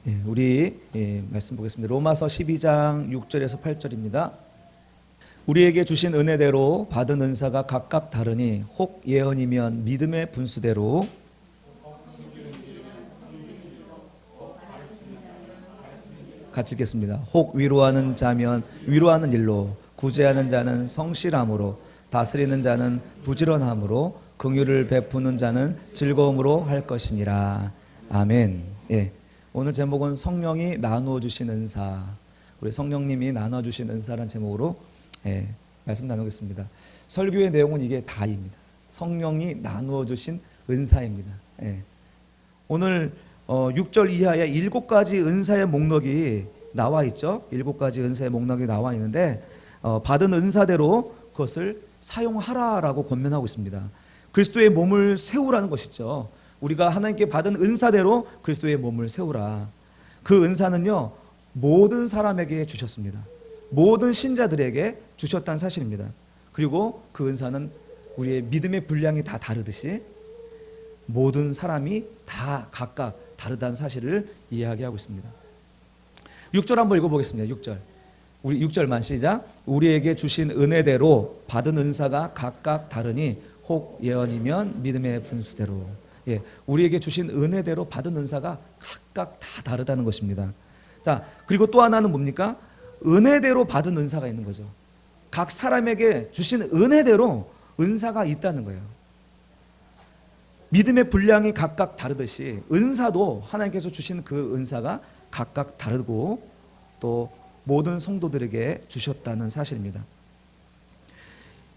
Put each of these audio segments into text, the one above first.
우리 말씀 보겠습니다. 로마서 12장 6절에서 8절입니다. 우리에게 주신 은혜대로 받은 은사가 각각 다르니 혹 예언이면 믿음의 분수대로, 같이 읽겠습니다. 혹 위로하는 자면 위로하는 일로, 구제하는 자는 성실함으로, 다스리는 자는 부지런함으로, 긍휼을 베푸는 자는 즐거움으로 할 것이니라. 아멘. 오늘 제목은 성령이 나누어 주신 은사, 우리 성령님이 나눠 주신 은사라는 제목으로 말씀 나누겠습니다. 설교의 내용은 이게 다입니다. 성령이 나누어 주신 은사입니다. 오늘 6절 이하에 7가지 은사의 목록이 나와 있죠. 7가지 은사의 목록이 나와 있는데 받은 은사대로 그것을 사용하라라고 권면하고 있습니다. 그리스도의 몸을 세우라는 것이죠. 우리가 하나님께 받은 은사대로 그리스도의 몸을 세우라. 그 은사는요, 모든 사람에게 주셨습니다. 모든 신자들에게 주셨다는 사실입니다. 그리고 그 은사는 우리의 믿음의 분량이 다 다르듯이 모든 사람이 다 각각 다르다는 사실을 이야기하고 있습니다. 6절 한번 읽어보겠습니다. 6절. 우리 6절만 시작. 우리에게 주신 은혜대로 받은 은사가 각각 다르니 혹 예언이면 믿음의 분수대로. 우리에게 주신 은혜대로 받은 은사가 각각 다 다르다는 것입니다. 자, 그리고 또 하나는 뭡니까? 은혜대로 받은 은사가 있는 거죠. 각 사람에게 주신 은혜대로 은사가 있다는 거예요. 믿음의 분량이 각각 다르듯이 은사도 하나님께서 주신 그 은사가 각각 다르고 또 모든 성도들에게 주셨다는 사실입니다.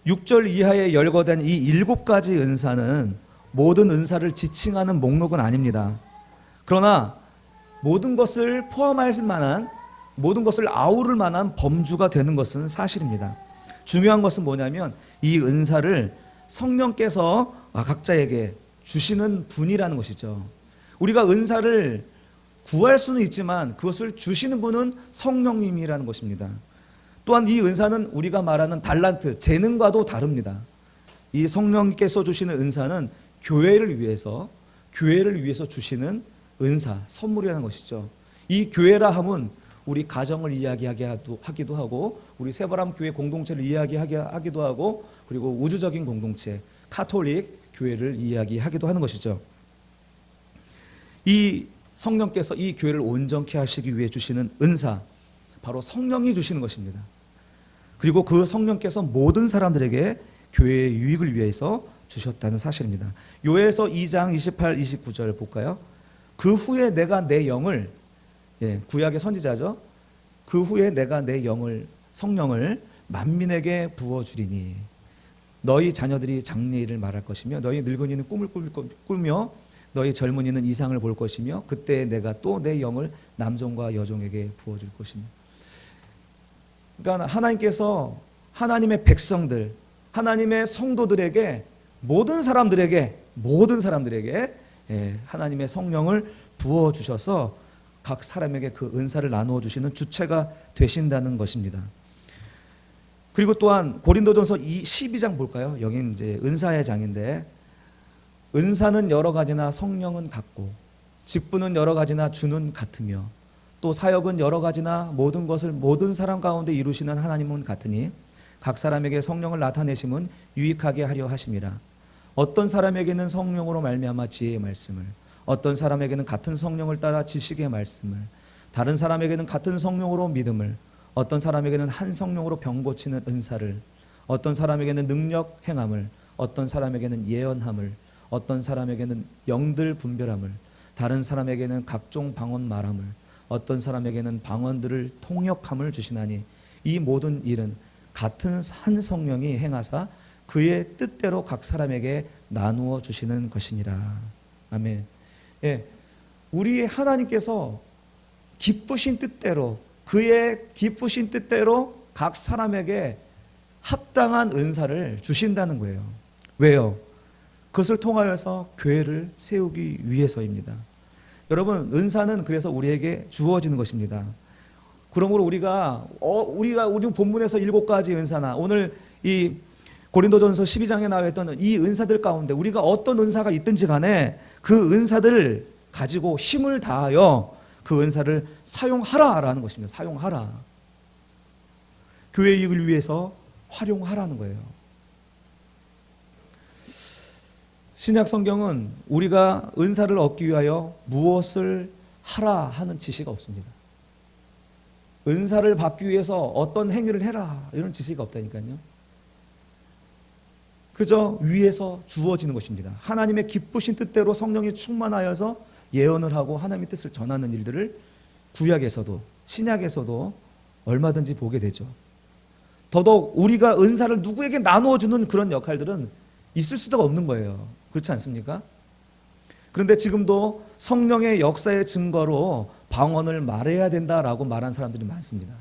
6절 이하에 열거된 이 7가지 은사는 모든 은사를 지칭하는 목록은 아닙니다. 그러나 모든 것을 포함할 만한, 모든 것을 아우를 만한 범주가 되는 것은 사실입니다. 중요한 것은 뭐냐면 이 은사를 성령께서 각자에게 주시는 분이라는 것이죠. 우리가 은사를 구할 수는 있지만 그것을 주시는 분은 성령님이라는 것입니다. 또한 이 은사는 우리가 말하는 달란트, 재능과도 다릅니다. 이 성령께서 주시는 은사는 교회를 위해서 주시는 은사, 선물이라는 것이죠. 이 교회라 함은 우리 가정을 이야기하기도 하고, 우리 새바람 교회 공동체를 이야기하기도 하고, 그리고 우주적인 공동체, 카톨릭 교회를 이야기하기도 하는 것이죠. 이 성령께서 이 교회를 온전케 하시기 위해 주시는 은사, 바로 성령이 주시는 것입니다. 그리고 그 성령께서 모든 사람들에게 교회의 유익을 위해서 주셨다는 사실입니다. 요에서 2장 28, 29절 볼까요? 그 후에 내가 내 영을, 구약의 선지자죠. 그 후에 내가 내 영을, 성령을 만민에게 부어주리니 너희 자녀들이 장래일을 말할 것이며 너희 늙은이는 꿈을 꾸며 너희 젊은이는 이상을 볼 것이며 그때 내가 또 내 영을 남종과 여종에게 부어줄 것이며. 그러니까 하나님께서 하나님의 백성들, 하나님의 성도들에게, 모든 사람들에게 하나님의 성령을 부어주셔서 각 사람에게 그 은사를 나누어 주시는 주체가 되신다는 것입니다. 그리고 또한 고린도전서 12장 볼까요? 여기는 이제 은사의 장인데, 은사는 여러 가지나 성령은 같고, 직분은 여러 가지나 주는 같으며, 또 사역은 여러 가지나 모든 것을 모든 사람 가운데 이루시는 하나님은 같으니 각 사람에게 성령을 나타내심은 유익하게 하려 하심이라. 어떤 사람에게는 성령으로 말미암아 지혜의 말씀을, 어떤 사람에게는 같은 성령을 따라 지식의 말씀을, 다른 사람에게는 같은 성령으로 믿음을, 어떤 사람에게는 한 성령으로 병 고치는 은사를, 어떤 사람에게는 능력 행함을, 어떤 사람에게는 예언함을, 어떤 사람에게는 영들 분별함을, 다른 사람에게는 각종 방언 말함을, 어떤 사람에게는 방언들을 통역함을 주시나니 이 모든 일은 같은 한 성령이 행하사 그의 뜻대로 각 사람에게 나누어 주시는 것이니라. 아멘. 우리 하나님께서 기쁘신 뜻대로, 그의 기쁘신 뜻대로 각 사람에게 합당한 은사를 주신다는 거예요. 왜요? 그것을 통하여서 교회를 세우기 위해서입니다. 여러분, 은사는 그래서 우리에게 주어지는 것입니다. 그러므로 우리가 우리 본문에서 7가지 은사나 오늘 이 고린도전서 12장에 나와 있던 이 은사들 가운데 우리가 어떤 은사가 있든지 간에 그 은사들을 가지고 힘을 다하여 그 은사를 사용하라라는 것입니다. 사용하라. 교회 이익을 위해서 활용하라는 거예요. 신약 성경은 우리가 은사를 얻기 위하여 무엇을 하라 하는 지시가 없습니다. 은사를 받기 위해서 어떤 행위를 해라 이런 지시가 없다니까요. 그저 위에서 주어지는 것입니다. 하나님의 기쁘신 뜻대로 성령이 충만하여서 예언을 하고 하나님의 뜻을 전하는 일들을 구약에서도 신약에서도 얼마든지 보게 되죠. 더더욱 우리가 은사를 누구에게 나누어 주는 그런 역할들은 있을 수가 없는 거예요. 그렇지 않습니까? 그런데 지금도 성령의 역사의 증거로 방언을 말해야 된다라고 말한 사람들이 많습니다.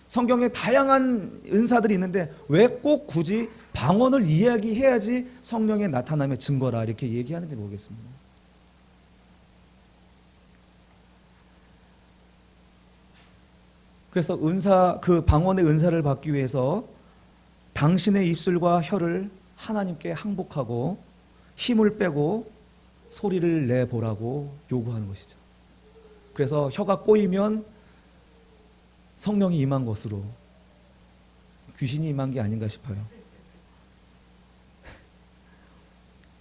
성경에 다양한 은사들이 있는데 왜 꼭 굳이 방언을 이야기해야지 성령의 나타남의 증거라 이렇게 얘기하는지 모르겠습니다. 그래서 그 방언의 은사를 받기 위해서 당신의 입술과 혀를 하나님께 항복하고 힘을 빼고 소리를 내보라고 요구하는 것이죠. 그래서 혀가 꼬이면 성령이 임한 것으로 귀신이 임한 게 아닌가 싶어요.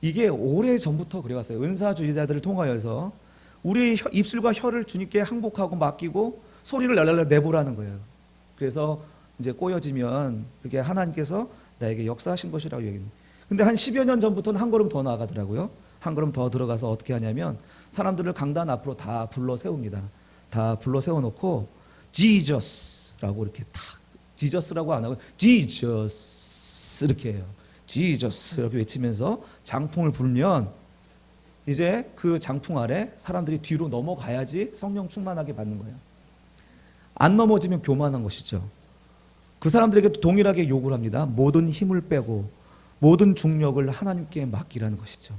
이게 오래전부터 그래왔어요. 은사주의자들을 통하여서 우리의 입술과 혀를 주님께 항복하고 맡기고 소리를 랄랄 내보라는 거예요. 그래서 이제 꼬여지면 그게 하나님께서 나에게 역사하신 것이라고 얘기합니다. 근데 한 10여 년 전부터는 한 걸음 더 나아가더라고요. 한 걸음 더 들어가서 어떻게 하냐면 사람들을 강단 앞으로 다 불러 세웁니다. 다 불러 세워놓고 지저스라고 이렇게 탁 지저스라고 안 하고 지저스 이렇게 해요. 지저스 이렇게 외치면서 장풍을 불면 이제 그 장풍 아래 사람들이 뒤로 넘어가야지 성령 충만하게 받는 거예요. 안 넘어지면 교만한 것이죠. 그 사람들에게 동일하게 요구를 합니다. 모든 힘을 빼고 모든 중력을 하나님께 맡기라는 것이죠.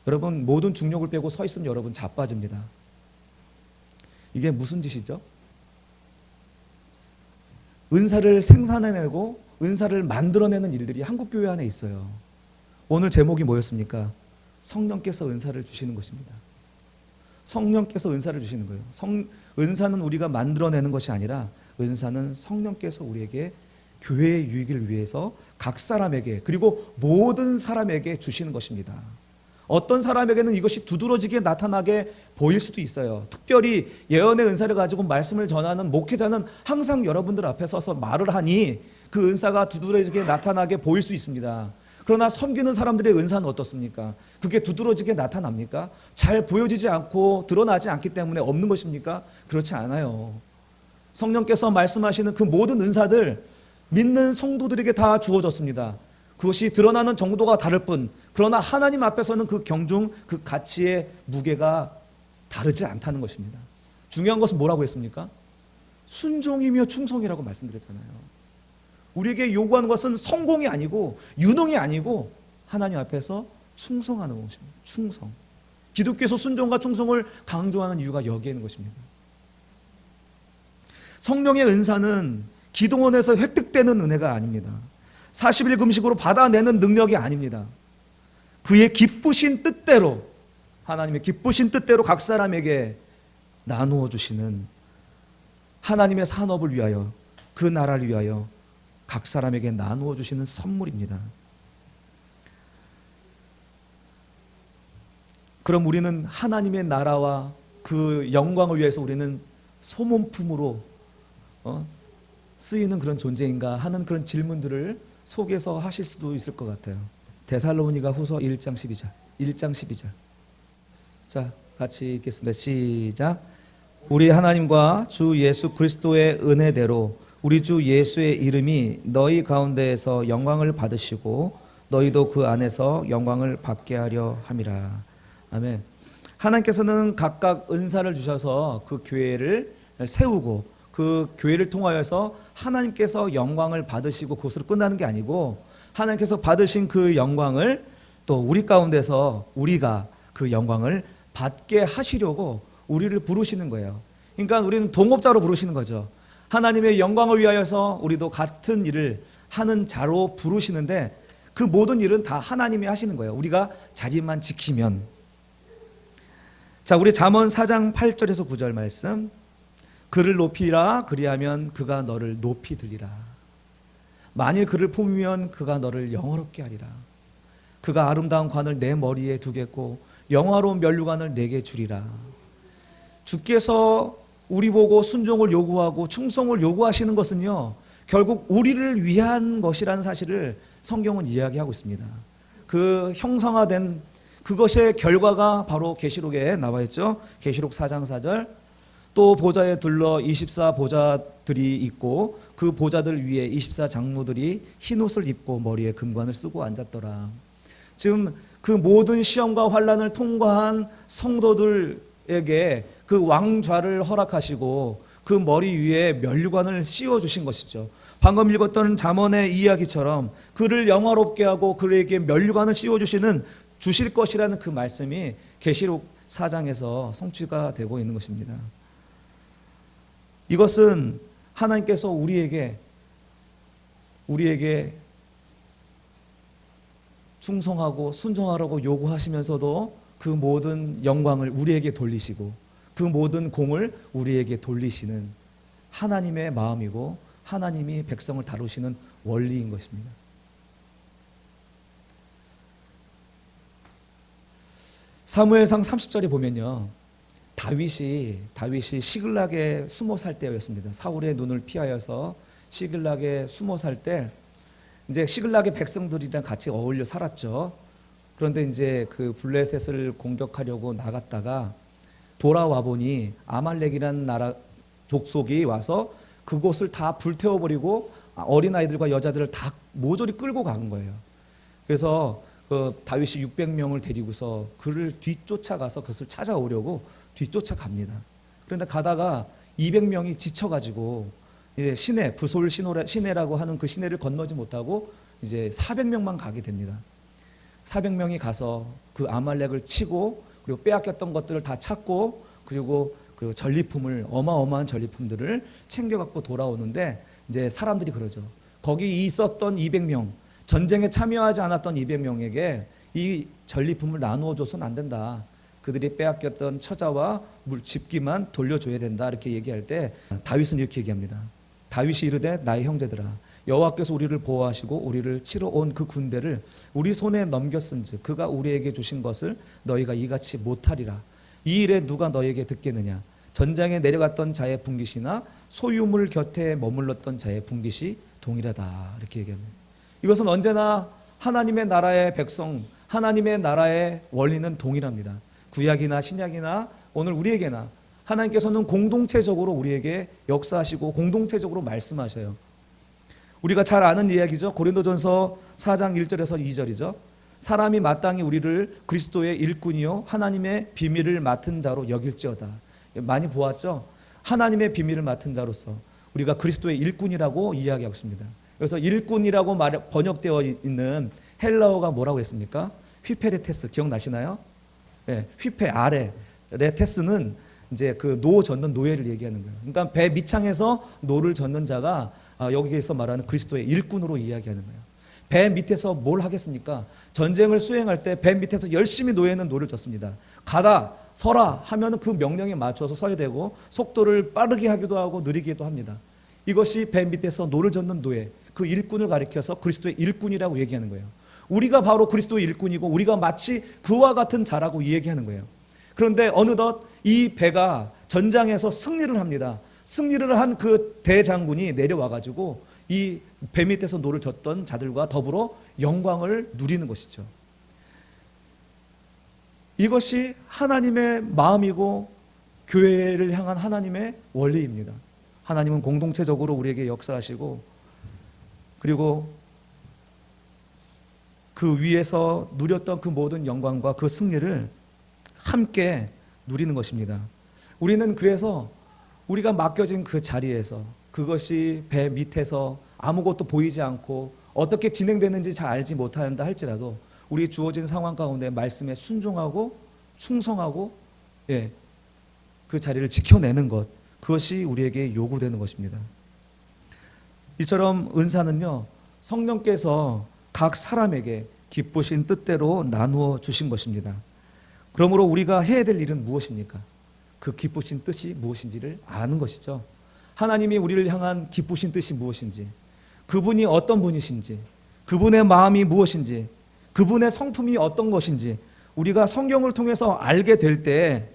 여러분 모든 중력을 빼고 서 있으면 여러분 자빠집니다. 이게 무슨 짓이죠? 은사를 생산해내고 은사를 만들어내는 일들이 한국교회 안에 있어요. 오늘 제목이 뭐였습니까? 성령께서 은사를 주시는 것입니다. 성령께서 은사를 주시는 거예요. 은사는 우리가 만들어내는 것이 아니라 은사는 성령께서 우리에게 교회의 유익을 위해서 각 사람에게 그리고 모든 사람에게 주시는 것입니다. 어떤 사람에게는 이것이 두드러지게 나타나게 보일 수도 있어요. 특별히 예언의 은사를 가지고 말씀을 전하는 목회자는 항상 여러분들 앞에 서서 말을 하니 그 은사가 두드러지게 나타나게 보일 수 있습니다. 그러나 섬기는 사람들의 은사는 어떻습니까? 그게 두드러지게 나타납니까? 잘 보여지지 않고 드러나지 않기 때문에 없는 것입니까? 그렇지 않아요. 성령께서 말씀하시는 그 모든 은사들 믿는 성도들에게 다 주어졌습니다. 그것이 드러나는 정도가 다를 뿐 그러나 하나님 앞에서는 그 경중, 그 가치의 무게가 다르지 않다는 것입니다. 중요한 것은 뭐라고 했습니까? 순종이며 충성이라고 말씀드렸잖아요. 우리에게 요구하는 것은 성공이 아니고 유능이 아니고 하나님 앞에서 충성하는 것입니다. 충성. 기독교에서 순종과 충성을 강조하는 이유가 여기에 있는 것입니다. 성령의 은사는 기도원에서 획득되는 은혜가 아닙니다. 40일 금식으로 받아내는 능력이 아닙니다. 그의 기쁘신 뜻대로 하나님의 기쁘신 뜻대로 각 사람에게 나누어 주시는 하나님의 산업을 위하여 그 나라를 위하여 각 사람에게 나누어 주시는 선물입니다. 그럼 우리는 하나님의 나라와 그 영광을 위해서 우리는 소모품으로 쓰이는 그런 존재인가 하는 그런 질문들을 속에서 하실 수도 있을 것 같아요. 데살로니가 후서 1장 12절 1장 12절 자 같이 읽겠습니다. 시작. 우리 하나님과 주 예수 그리스도의 은혜대로 우리 주 예수의 이름이 너희 가운데에서 영광을 받으시고 너희도 그 안에서 영광을 받게 하려 함이라. 아멘. 하나님께서는 각각 은사를 주셔서 그 교회를 세우고 그 교회를 통하여서 하나님께서 영광을 받으시고 그것으로 끝나는 게 아니고 하나님께서 받으신 그 영광을 또 우리 가운데서 우리가 그 영광을 받게 하시려고 우리를 부르시는 거예요. 그러니까 우리는 동업자로 부르시는 거죠. 하나님의 영광을 위하여서 우리도 같은 일을 하는 자로 부르시는데 그 모든 일은 다 하나님이 하시는 거예요. 우리가 자리만 지키면. 자, 우리 잠언 4장 8절에서 9절 말씀. 그를 높이라, 그리하면 그가 너를 높이 들리라. 만일 그를 품으면 그가 너를 영화롭게 하리라. 그가 아름다운 관을 내 머리에 두겠고 영화로운 면류관을 내게 주리라. 주께서 우리 보고 순종을 요구하고 충성을 요구하시는 것은요, 결국 우리를 위한 것이라는 사실을 성경은 이야기하고 있습니다. 그 형성화된 그것의 결과가 바로 계시록에 나와 있죠. 계시록 4장 4절. 또 보좌에 둘러 24 보좌들이 있고 그 보좌들 위에 24 장로들이 흰옷을 입고 머리에 금관을 쓰고 앉았더라. 지금 그 모든 시험과 환난을 통과한 성도들에게 그 왕좌를 허락하시고 그 머리 위에 면류관을 씌워주신 것이죠. 방금 읽었던 잠언의 이야기처럼 그를 영화롭게 하고 그에게 면류관을 씌워주시는 주실 것이라는 그 말씀이 계시록 4장에서 성취가 되고 있는 것입니다. 이것은 하나님께서 우리에게 충성하고 순종하라고 요구하시면서도 그 모든 영광을 우리에게 돌리시고 그 모든 공을 우리에게 돌리시는 하나님의 마음이고 하나님이 백성을 다루시는 원리인 것입니다. 사무엘상 30절에 보면요, 다윗이 시글락에 숨어 살 때였습니다. 사울의 눈을 피하여서 시글락에 숨어 살 때 이제 시글락의 백성들이랑 같이 어울려 살았죠. 그런데 이제 그 블레셋을 공격하려고 나갔다가 돌아와 보니 아말렉이라는 나라 족속이 와서 그곳을 다 불태워버리고 어린아이들과 여자들을 다 모조리 끌고 간 거예요. 그래서 그 다윗이 600명을 데리고서 그를 뒤쫓아가서 그것을 찾아오려고 뒤쫓아갑니다. 그런데 가다가 200명이 지쳐가지고 이제 시내, 부솔 시내라고 하는 그 시내를 건너지 못하고 이제 400명만 가게 됩니다. 400명이 가서 그 아말렉을 치고 그리고 빼앗겼던 것들을 다 찾고 그리고 그 전리품을 어마어마한 전리품들을 챙겨갖고 돌아오는데 이제 사람들이 그러죠. 거기 있었던 200명, 전쟁에 참여하지 않았던 200명에게 이 전리품을 나누어 줘서는 안 된다. 그들이 빼앗겼던 처자와 집기만 돌려줘야 된다. 이렇게 얘기할 때 다윗은 이렇게 얘기합니다. 다윗이 이르되 나의 형제들아, 여호와께서 우리를 보호하시고 우리를 치러 온 그 군대를 우리 손에 넘겼은즉 그가 우리에게 주신 것을 너희가 이같이 못하리라. 이 일에 누가 너희에게 듣겠느냐? 전장에 내려갔던 자의 분깃이나 소유물 곁에 머물렀던 자의 분깃이 동일하다. 이렇게 얘기합니다. 이것은 언제나 하나님의 나라의 백성, 하나님의 나라의 원리는 동일합니다. 구약이나 신약이나 오늘 우리에게나 하나님께서는 공동체적으로 우리에게 역사하시고 공동체적으로 말씀하셔요. 우리가 잘 아는 이야기죠. 고린도전서 4장 1절에서 2절이죠. 사람이 마땅히 우리를 그리스도의 일꾼이요 하나님의 비밀을 맡은 자로 여길지어다. 많이 보았죠. 하나님의 비밀을 맡은 자로서 우리가 그리스도의 일꾼이라고 이야기하고 있습니다. 그래서 일꾼이라고 번역되어 있는 헬라어가 뭐라고 했습니까? 휘페레테스 기억나시나요? 네, 휘페 아래 레테스는 이제 그 노 젓는 노예를 얘기하는 거예요. 그러니까 배 밑창에서 노를 젓는 자가 여기에서 말하는 그리스도의 일꾼으로 이야기하는 거예요. 배 밑에서 뭘 하겠습니까? 전쟁을 수행할 때 배 밑에서 열심히 노예는 노를 젓습니다. 가다 서라 하면 그 명령에 맞춰서 서야 되고 속도를 빠르게 하기도 하고 느리기도 합니다. 이것이 배 밑에서 노를 젓는 노예, 그 일꾼을 가리켜서 그리스도의 일꾼이라고 얘기하는 거예요. 우리가 바로 그리스도의 일꾼이고 우리가 마치 그와 같은 자라고 얘기하는 거예요. 그런데 어느덧 이 배가 전장에서 승리를 합니다. 승리를 한 그 대장군이 내려와 가지고 이 배 밑에서 노를 젓던 자들과 더불어 영광을 누리는 것이죠. 이것이 하나님의 마음이고 교회를 향한 하나님의 원리입니다. 하나님은 공동체적으로 우리에게 역사하시고 그리고 그 위에서 누렸던 그 모든 영광과 그 승리를 함께 누리는 것입니다. 우리는 그래서 우리가 맡겨진 그 자리에서 그것이 배 밑에서 아무것도 보이지 않고 어떻게 진행되는지 잘 알지 못한다 할지라도 우리 주어진 상황 가운데 말씀에 순종하고 충성하고 그 자리를 지켜내는 것, 그것이 우리에게 요구되는 것입니다. 이처럼 은사는요, 성령께서 각 사람에게 기쁘신 뜻대로 나누어 주신 것입니다. 그러므로 우리가 해야 될 일은 무엇입니까? 그 기쁘신 뜻이 무엇인지를 아는 것이죠. 하나님이 우리를 향한 기쁘신 뜻이 무엇인지, 그분이 어떤 분이신지, 그분의 마음이 무엇인지, 그분의 성품이 어떤 것인지 우리가 성경을 통해서 알게 될 때,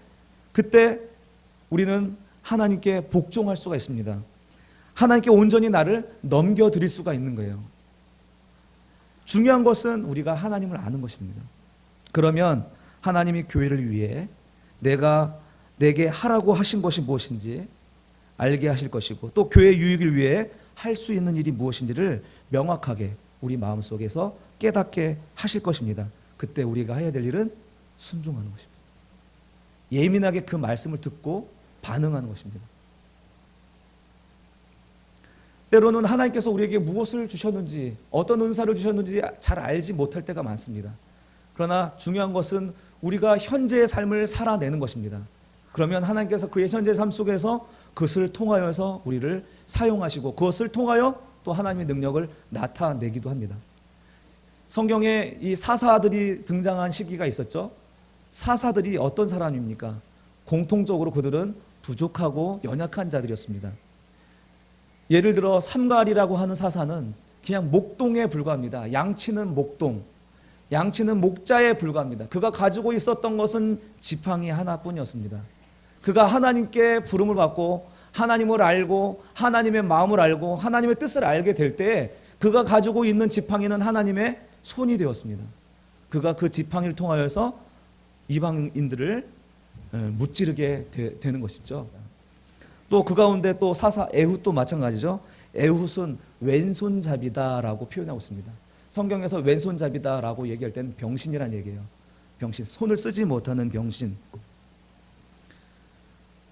그때 우리는 하나님께 복종할 수가 있습니다. 하나님께 온전히 나를 넘겨드릴 수가 있는 거예요. 중요한 것은 우리가 하나님을 아는 것입니다. 그러면 하나님이 교회를 위해 내게 하라고 하신 것이 무엇인지 알게 하실 것이고, 또 교회 유익을 위해 할 수 있는 일이 무엇인지를 명확하게 우리 마음속에서 깨닫게 하실 것입니다. 그때 우리가 해야 될 일은 순종하는 것입니다. 예민하게 그 말씀을 듣고 반응하는 것입니다. 때로는 하나님께서 우리에게 무엇을 주셨는지, 어떤 은사를 주셨는지 잘 알지 못할 때가 많습니다. 그러나 중요한 것은 우리가 현재의 삶을 살아내는 것입니다. 그러면 하나님께서 그의 현재 삶 속에서 그것을 통하여서 우리를 사용하시고, 그것을 통하여 또 하나님의 능력을 나타내기도 합니다. 성경에 이 사사들이 등장한 시기가 있었죠. 사사들이 어떤 사람입니까? 공통적으로 그들은 부족하고 연약한 자들이었습니다. 예를 들어 삼갈이라고 하는 사사는 그냥 목동에 불과합니다. 양치는 목동, 양치는 목자에 불과합니다. 그가 가지고 있었던 것은 지팡이 하나뿐이었습니다. 그가 하나님께 부름을 받고 하나님을 알고 하나님의 마음을 알고 하나님의 뜻을 알게 될 때, 그가 가지고 있는 지팡이는 하나님의 손이 되었습니다. 그가 그 지팡이를 통하여서 이방인들을 무찌르게 되는 것이죠. 또 그 가운데 또 사사 에훗도 마찬가지죠. 에훗은 왼손잡이다라고 표현하고 있습니다. 성경에서 왼손잡이다라고 얘기할 때는 병신이라는 얘기예요. 병신, 손을 쓰지 못하는 병신.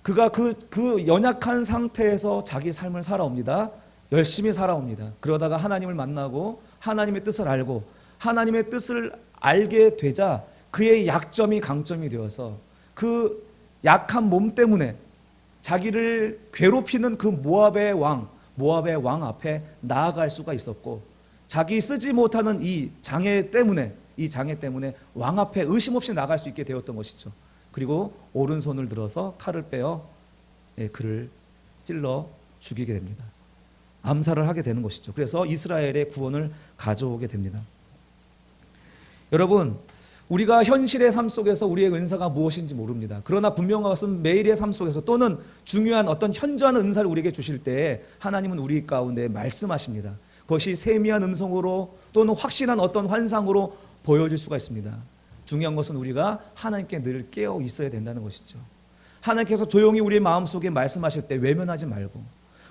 그가 그 연약한 상태에서 자기 삶을 살아옵니다. 열심히 살아옵니다. 그러다가 하나님을 만나고 하나님의 뜻을 알고 하나님의 뜻을 알게 되자 그의 약점이 강점이 되어서 그 약한 몸 때문에 자기를 괴롭히는 그 모압의 왕 앞에 나아갈 수가 있었고, 자기 쓰지 못하는 이 장애 때문에 왕 앞에 의심 없이 나갈 수 있게 되었던 것이죠. 그리고 오른손을 들어서 칼을 빼어 그를 찔러 죽이게 됩니다. 암살을 하게 되는 것이죠. 그래서 이스라엘의 구원을 가져오게 됩니다. 여러분, 우리가 현실의 삶 속에서 우리의 은사가 무엇인지 모릅니다. 그러나 분명한 것은 매일의 삶 속에서 또는 중요한 어떤 현저한 은사를 우리에게 주실 때 하나님은 우리 가운데 말씀하십니다. 그것이 세미한 음성으로 또는 확실한 어떤 환상으로 보여질 수가 있습니다. 중요한 것은 우리가 하나님께 늘 깨어 있어야 된다는 것이죠. 하나님께서 조용히 우리의 마음속에 말씀하실 때 외면하지 말고,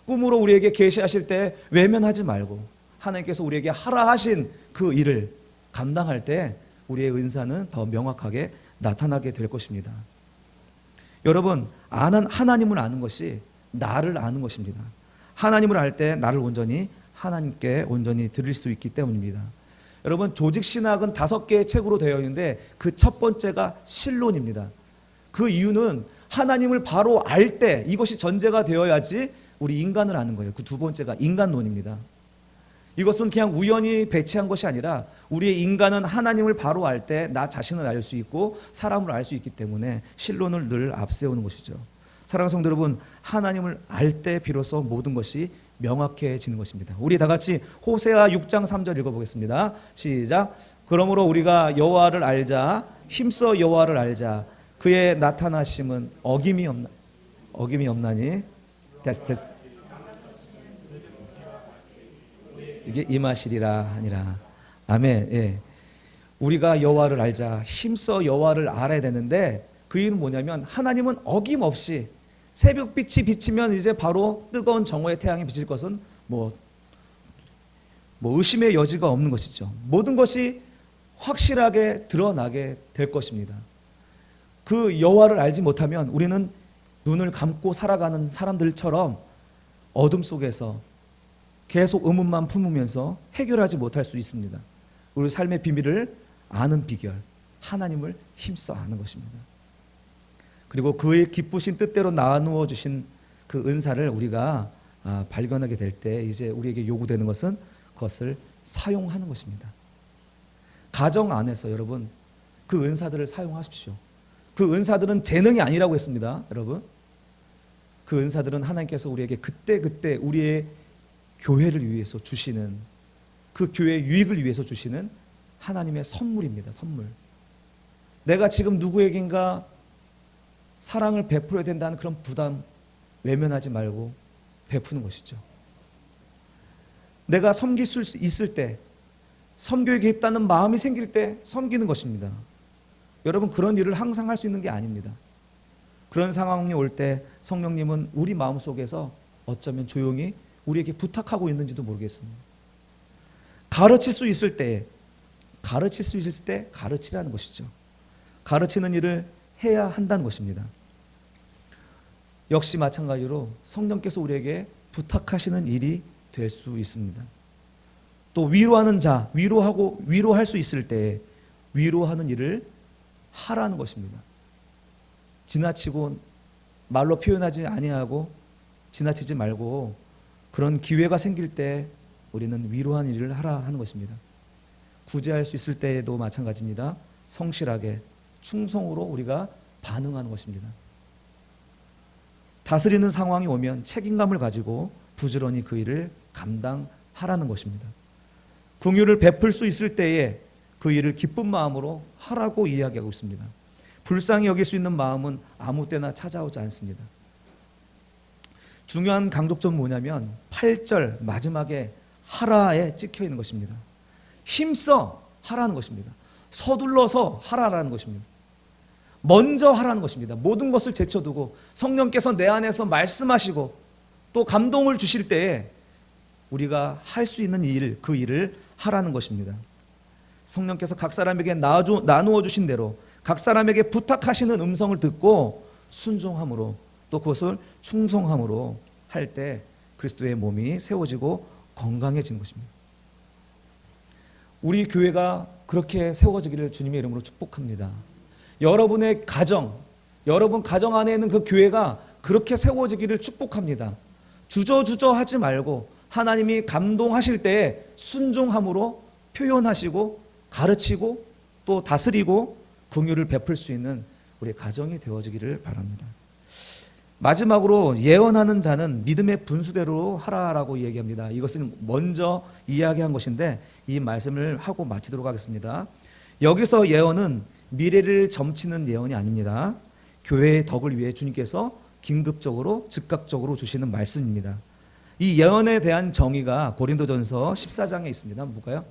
꿈으로 우리에게 계시하실 때 외면하지 말고, 하나님께서 우리에게 하라 하신 그 일을 감당할 때 우리의 은사는 더 명확하게 나타나게 될 것입니다. 여러분, 하나님을 아는 것이 나를 아는 것입니다. 하나님을 알 때 나를 하나님께 온전히 드릴 수 있기 때문입니다. 여러분, 조직신학은 5개의 책으로 되어 있는데 그 첫 번째가 신론입니다. 그 이유는 하나님을 바로 알 때 이것이 전제가 되어야지 우리 인간을 아는 거예요. 그 두 번째가 인간론입니다. 이것은 그냥 우연히 배치한 것이 아니라 우리의 인간은 하나님을 바로 알 때 나 자신을 알 수 있고 사람을 알 수 있기 때문에 신론을 늘 앞세우는 것이죠. 사랑하는 성도 여러분, 하나님을 알 때 비로소 모든 것이 명확해지는 것입니다. 우리 다 같이 호세아 6장 3절 읽어보겠습니다. 시작. 그러므로 우리가 여호와를 알자, 힘써 여호와를 알자. 그의 나타나심은 어김이 없나니. 이게 임하시리라 하니라. 아멘. 예. 우리가 여호와를 알자, 힘써 여호와를 알아야 되는데 그 이유는 뭐냐면 하나님은 어김없이 새벽빛이 비치면 이제 바로 뜨거운 정오의 태양이 비칠 것은 뭐 의심의 여지가 없는 것이죠. 모든 것이 확실하게 드러나게 될 것입니다. 그 여호와를 알지 못하면 우리는 눈을 감고 살아가는 사람들처럼 어둠 속에서 계속 의문만 품으면서 해결하지 못할 수 있습니다. 우리 삶의 비밀을 아는 비결, 하나님을 힘써 아는 것입니다. 그리고 그의 기쁘신 뜻대로 나누어 주신 그 은사를 우리가 발견하게 될 때 이제 우리에게 요구되는 것은 그것을 사용하는 것입니다. 가정 안에서 여러분 그 은사들을 사용하십시오. 그 은사들은 재능이 아니라고 했습니다. 여러분, 그 은사들은 하나님께서 우리에게 그때그때 우리의 교회를 위해서 주시는, 그 교회의 유익을 위해서 주시는 하나님의 선물입니다. 선물. 내가 지금 누구에겐가 사랑을 베풀어야 된다는 그런 부담 외면하지 말고 베푸는 것이죠. 내가 섬길 수 있을 때, 섬겨야겠다는 마음이 생길 때 섬기는 것입니다. 여러분, 그런 일을 항상 할 수 있는 게 아닙니다. 그런 상황이 올 때 성령님은 우리 마음속에서 어쩌면 조용히 우리에게 부탁하고 있는지도 모르겠습니다. 가르칠 수 있을 때 가르치라는 것이죠. 가르치는 일을 해야 한다는 것입니다. 역시 마찬가지로 성령께서 우리에게 부탁하시는 일이 될 수 있습니다. 또 위로하는 자, 위로할 수 있을 때 위로하는 일을 하라는 것입니다. 지나치고 말로 표현하지 아니하고 지나치지 말고 그런 기회가 생길 때 우리는 위로하는 일을 하라 하는 것입니다. 구제할 수 있을 때에도 마찬가지입니다. 성실하게 충성으로 우리가 반응하는 것입니다. 다스리는 상황이 오면 책임감을 가지고 부지런히 그 일을 감당하라는 것입니다. 긍휼을 베풀 수 있을 때에 그 일을 기쁜 마음으로 하라고 이야기하고 있습니다. 불쌍히 여길 수 있는 마음은 아무 때나 찾아오지 않습니다. 중요한 강독점은 뭐냐면 8절 마지막에 하라에 찍혀 있는 것입니다. 힘써 하라는 것입니다. 서둘러서 하라라는 것입니다. 먼저 하라는 것입니다. 모든 것을 제쳐두고 성령께서 내 안에서 말씀하시고 또 감동을 주실 때에 우리가 할 수 있는 일, 그 일을 하라는 것입니다. 성령께서 각 사람에게 나누어 주신 대로 각 사람에게 부탁하시는 음성을 듣고 순종함으로 또 그것을 충성함으로 할 때 그리스도의 몸이 세워지고 건강해지는 것입니다. 우리 교회가 그렇게 세워지기를 주님의 이름으로 축복합니다. 여러분의 가정, 여러분 가정 안에 있는 그 교회가 그렇게 세워지기를 축복합니다. 주저주저 하지 말고 하나님이 감동하실 때에 순종함으로 표현하시고 가르치고 또 다스리고 긍휼을 베풀 수 있는 우리 가정이 되어지기를 바랍니다. 마지막으로 예언하는 자는 믿음의 분수대로 하라라고 얘기합니다. 이것은 먼저 이야기한 것인데 이 말씀을 하고 마치도록 하겠습니다. 여기서 예언은 미래를 점치는 예언이 아닙니다. 교회의 덕을 위해 주님께서 긴급적으로 즉각적으로 주시는 말씀입니다. 이 예언에 대한 정의가 고린도전서 14장에 있습니다. 한번 볼까요?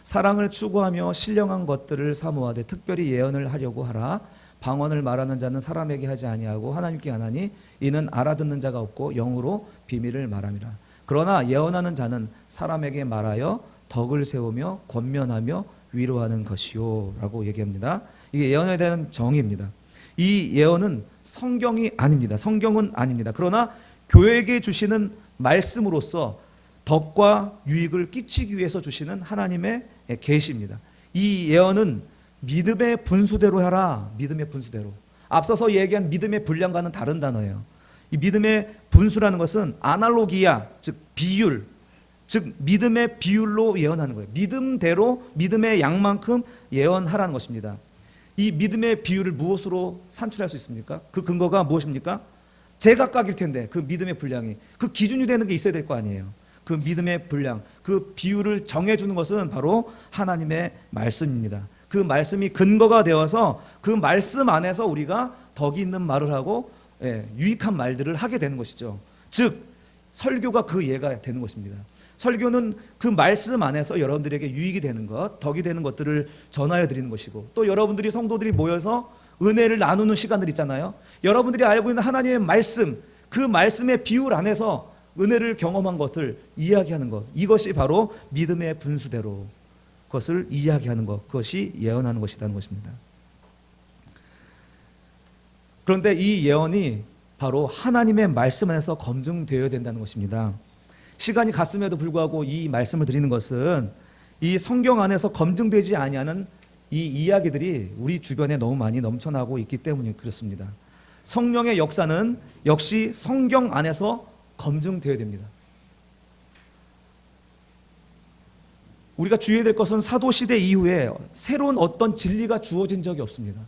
사랑을 추구하며 신령한 것들을 사모하되 특별히 예언을 하려고 하라. 방언을 말하는 자는 사람에게 하지 아니하고 하나님께 하나니 이는 알아듣는 자가 없고 영으로 비밀을 말함이라. 그러나 예언하는 자는 사람에게 말하여 덕을 세우며 권면하며 위로하는 것이요 라고 얘기합니다. 이게 예언에 대한 정의입니다. 이 예언은 성경이 아닙니다. 성경은 아닙니다. 그러나 교회에게 주시는 말씀으로서 덕과 유익을 끼치기 위해서 주시는 하나님의 계시입니다. 이 예언은 믿음의 분수대로 하라. 믿음의 분수대로. 앞서서 얘기한 믿음의 분량과는 다른 단어예요. 이 믿음의 분수라는 것은 아날로기야, 즉 비율, 즉 믿음의 비율로 예언하는 거예요. 믿음대로 믿음의 양만큼 예언하라는 것입니다. 이 믿음의 비율을 무엇으로 산출할 수 있습니까? 그 근거가 무엇입니까? 제각각일 텐데 그 믿음의 분량이 그 기준이 되는 게 있어야 될 거 아니에요. 그 믿음의 분량, 그 비율을 정해주는 것은 바로 하나님의 말씀입니다. 그 말씀이 근거가 되어서 그 말씀 안에서 우리가 덕이 있는 말을 하고 유익한 말들을 하게 되는 것이죠. 즉 설교가 그 예가 되는 것입니다. 설교는 그 말씀 안에서 여러분들에게 유익이 되는 것, 덕이 되는 것들을 전하여 드리는 것이고 또 여러분들이 성도들이 모여서 은혜를 나누는 시간들 있잖아요. 여러분들이 알고 있는 하나님의 말씀, 그 말씀의 비율 안에서 은혜를 경험한 것을 이야기하는 것, 이것이 바로 믿음의 분수대로 그것을 이야기하는 것, 그것이 예언하는 것이라는 것입니다. 그런데 이 예언이 바로 하나님의 말씀 안에서 검증되어야 된다는 것입니다. 시간이 갔음에도 불구하고 이 말씀을 드리는 것은 이 성경 안에서 검증되지 아니하는 이 이야기들이 우리 주변에 너무 많이 넘쳐나고 있기 때문에 그렇습니다. 성령의 역사는 역시 성경 안에서 검증되어야 됩니다. 우리가 주의해야 될 것은 사도시대 이후에 새로운 어떤 진리가 주어진 적이 없습니다.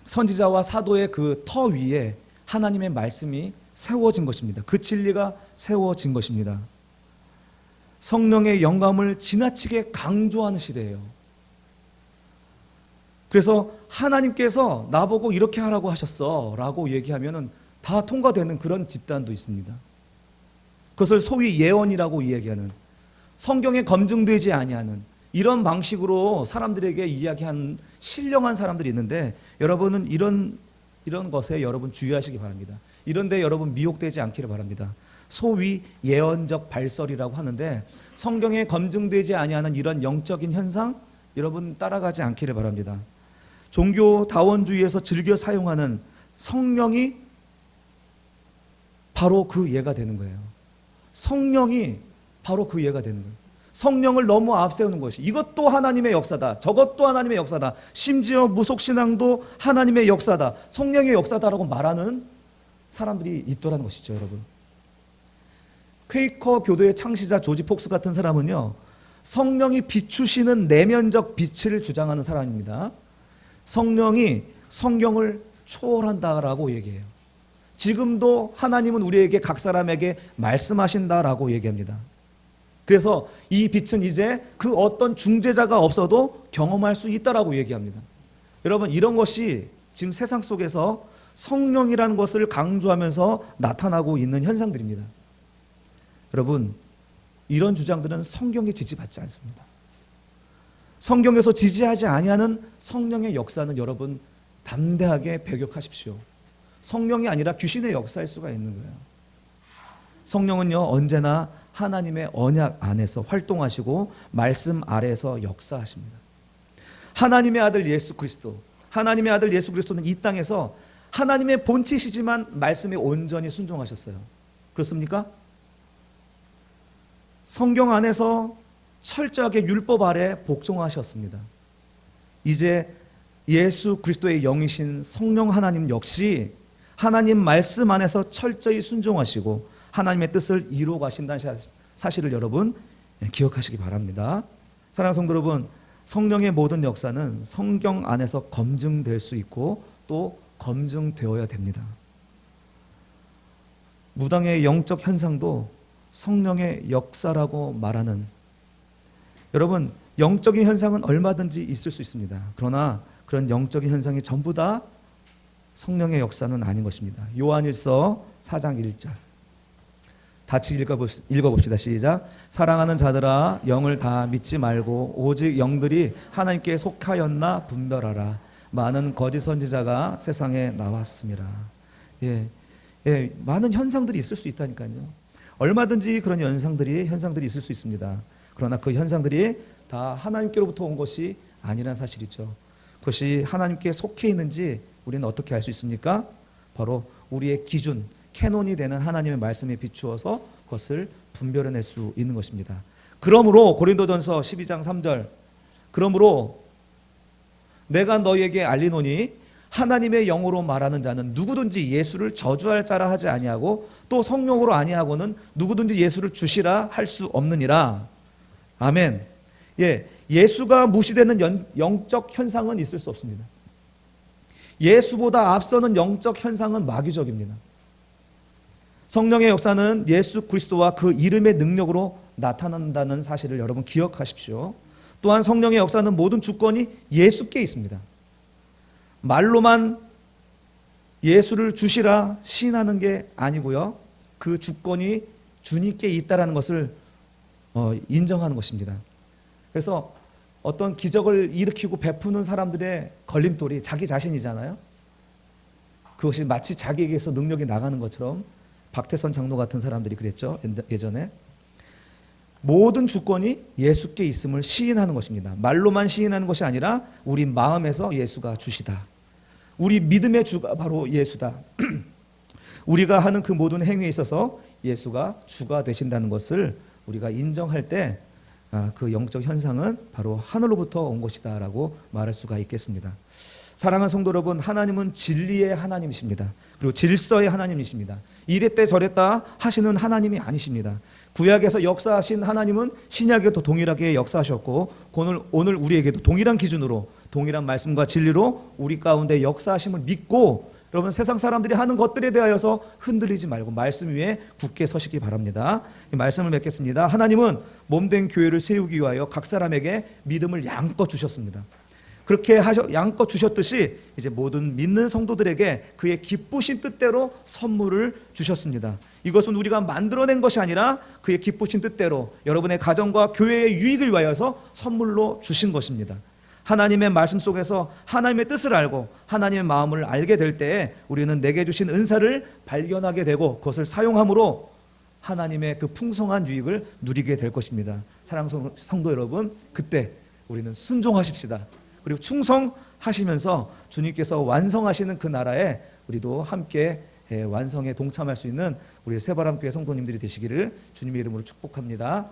선지자와 사도의 그 터 위에 하나님의 말씀이 세워진 것입니다. 그 진리가 세워진 것입니다. 성령의 영감을 지나치게 강조하는 시대예요. 그래서 하나님께서 나보고 이렇게 하라고 하셨어 라고 얘기하면 다 통과되는 그런 집단도 있습니다. 그것을 소위 예언이라고 이야기하는, 성경에 검증되지 아니하는 이런 방식으로 사람들에게 이야기한 신령한 사람들이 있는데, 여러분은 이런 것에 여러분 주의하시기 바랍니다. 이런데 여러분 미혹되지 않기를 바랍니다. 소위 예언적 발설이라고 하는데, 성경에 검증되지 아니하는 이런 영적인 현상 여러분 따라가지 않기를 바랍니다. 종교다원주의에서 즐겨 사용하는 성령이 바로 그 예가 되는 거예요. 성령이 바로 그 예가 되는 거예요. 성령을 너무 앞세우는 것이, 이것도 하나님의 역사다, 저것도 하나님의 역사다, 심지어 무속신앙도 하나님의 역사다, 성령의 역사다라고 말하는 사람들이 있더라는 것이죠. 여러분, 퀘이커 교도의 창시자 조지 폭스 같은 사람은요, 성령이 비추시는 내면적 빛을 주장하는 사람입니다. 성령이 성경을 초월한다라고 얘기해요. 지금도 하나님은 우리에게 각 사람에게 말씀하신다라고 얘기합니다. 그래서 이 빛은 이제 그 어떤 중재자가 없어도 경험할 수 있다라고 얘기합니다. 여러분, 이런 것이 지금 세상 속에서 성령이라는 것을 강조하면서 나타나고 있는 현상들입니다. 여러분, 이런 주장들은 성경에 지지받지 않습니다. 성경에서 지지하지 아니하는 성령의 역사는 여러분 담대하게 배격하십시오. 성령이 아니라 귀신의 역사일 수가 있는 거예요. 성령은요, 언제나 하나님의 언약 안에서 활동하시고 말씀 아래에서 역사하십니다. 하나님의 아들 예수 그리스도, 하나님의 아들 예수 그리스도는 이 땅에서 하나님의 본체시지만 말씀에 온전히 순종하셨어요. 그렇습니까? 성경 안에서 철저하게 율법 아래 복종하셨습니다. 이제 예수 그리스도의 영이신 성령 하나님 역시 하나님 말씀 안에서 철저히 순종하시고 하나님의 뜻을 이루어 가신다는 사실을 여러분 기억하시기 바랍니다. 사랑하는 성도 여러분, 성령의 모든 역사는 성경 안에서 검증될 수 있고 또 검증되어야 됩니다. 무당의 영적 현상도 성령의 역사라고 말하는, 여러분, 영적인 현상은 얼마든지 있을 수 있습니다. 그러나 그런 영적인 현상이 전부 다 성령의 역사는 아닌 것입니다. 요한일서 4장 1절 같이 읽어봅시다. 시작. 사랑하는 자들아, 영을 다 믿지 말고 오직 영들이 하나님께 속하였나 분별하라. 많은 거짓 선지자가 세상에 나왔습니다. 많은 현상들이 있을 수 있다니까요. 얼마든지 그런 현상들이 있을 수 있습니다. 그러나 그 현상들이 다 하나님께로부터 온 것이 아니란 사실이죠. 그것이 하나님께 속해 있는지 우리는 어떻게 알 수 있습니까? 바로 우리의 기준, 캐논이 되는 하나님의 말씀에 비추어서 그것을 분별해낼 수 있는 것입니다. 그러므로 고린도전서 12장 3절, 그러므로 내가 너희에게 알리노니 하나님의 영으로 말하는 자는 누구든지 예수를 저주할 자라 하지 아니하고 또 성령으로 아니하고는 누구든지 예수를 주시라 할 수 없느니라. 아멘. 예수가 무시되는 영적 현상은 있을 수 없습니다. 예수보다 앞서는 영적 현상은 마귀적입니다. 성령의 역사는 예수 그리스도와 그 이름의 능력으로 나타난다는 사실을 여러분 기억하십시오. 또한 성령의 역사는 모든 주권이 예수께 있습니다. 말로만 예수를 주시라 시인하는 게 아니고요, 그 주권이 주님께 있다라는 것을 인정하는 것입니다. 그래서 어떤 기적을 일으키고 베푸는 사람들의 걸림돌이 자기 자신이잖아요. 그것이 마치 자기에게서 능력이 나가는 것처럼 박태선 장로 같은 사람들이 그랬죠, 예전에. 모든 주권이 예수께 있음을 시인하는 것입니다. 말로만 시인하는 것이 아니라 우리 마음에서 예수가 주시다. 우리 믿음의 주가 바로 예수다. 우리가 하는 그 모든 행위에 있어서 예수가 주가 되신다는 것을 우리가 인정할 때 그 영적 현상은 바로 하늘로부터 온 것이다 라고 말할 수가 있겠습니다. 사랑하는 성도 여러분, 하나님은 진리의 하나님이십니다. 그리고 질서의 하나님이십니다. 이랬대 저랬다 하시는 하나님이 아니십니다. 구약에서 역사하신 하나님은 신약에도 동일하게 역사하셨고 오늘 우리에게도 동일한 기준으로 동일한 말씀과 진리로 우리 가운데 역사하심을 믿고 여러분 세상 사람들이 하는 것들에 대하여서 흔들리지 말고 말씀 위에 굳게 서시기 바랍니다. 이 말씀을 맺겠습니다. 하나님은 몸된 교회를 세우기 위하여 각 사람에게 믿음을 양껏 주셨습니다. 그렇게 양껏 주셨듯이 이제 모든 믿는 성도들에게 그의 기쁘신 뜻대로 선물을 주셨습니다. 이것은 우리가 만들어낸 것이 아니라 그의 기쁘신 뜻대로 여러분의 가정과 교회의 유익을 위하여서 선물로 주신 것입니다. 하나님의 말씀 속에서 하나님의 뜻을 알고 하나님의 마음을 알게 될 때에 우리는 내게 주신 은사를 발견하게 되고 그것을 사용함으로 하나님의 그 풍성한 유익을 누리게 될 것입니다. 사랑하는 성도 여러분, 그때 우리는 순종하십시다. 그리고 충성하시면서 주님께서 완성하시는 그 나라에 우리도 함께 완성에 동참할 수 있는 우리 새바람교회 성도님들이 되시기를 주님의 이름으로 축복합니다.